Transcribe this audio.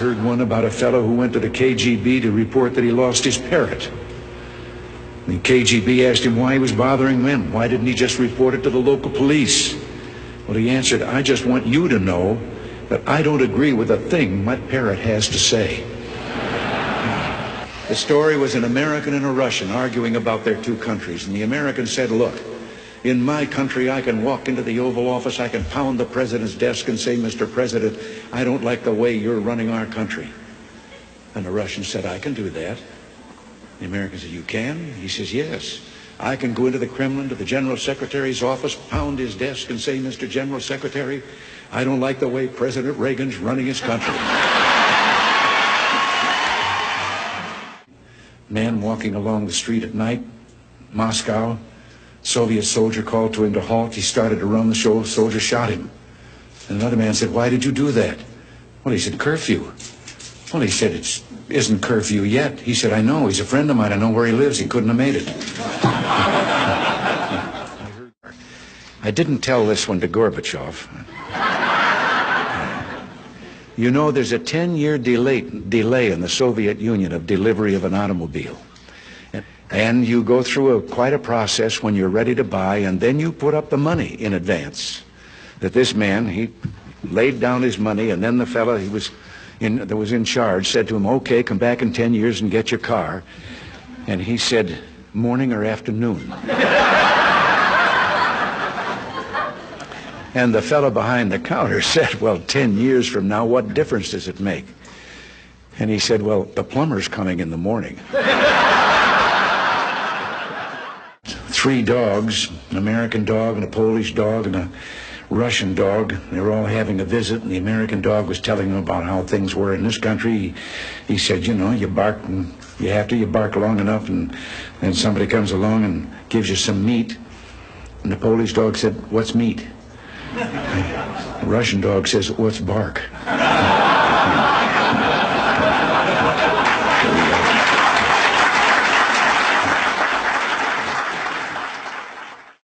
heard one about a fellow who went to the KGB to report that he lost his parrot. The KGB asked him why he was bothering them. Why didn't he just report it to the local police? Well, he answered, I just want you to know that I don't agree with a thing my parrot has to say. The story was an American and a Russian arguing about their two countries. And the American said, look, in my country, I can walk into the Oval Office, I can pound the president's desk and say, Mr. President, I don't like the way you're running our country. And the Russian said, I can do that. The American said, you can? He says, yes. I can go into the Kremlin, to the General Secretary's office, pound his desk and say, Mr. General Secretary, I don't like the way President Reagan's running his country. Man walking along the street at night, Moscow, Soviet soldier called to him to halt. He started to run, the soldier shot him. And another man said, why did you do that? Well, he said, curfew. Well, he said, it isn't curfew yet. He said, I know, he's a friend of mine, I know where he lives, he couldn't have made it. I didn't tell this one to Gorbachev. You know, there's a 10-year delay in the Soviet Union of delivery of an automobile. And you go through quite a process when you're ready to buy, and then you put up the money in advance. That this man, he laid down his money, and then the fellow that was in charge said to him, okay, come back in 10 years and get your car. And he said, morning or afternoon? And the fellow behind the counter said, well, 10 years from now, what difference does it make? And he said, well, the plumber's coming in the morning. 3 dogs, an American dog and a Polish dog and a Russian dog. They were all having a visit, and the American dog was telling them about how things were in this country. He said, you know, you bark and you bark long enough, and then somebody comes along and gives you some meat. And the Polish dog said, what's meat? The Russian dog says, what's bark?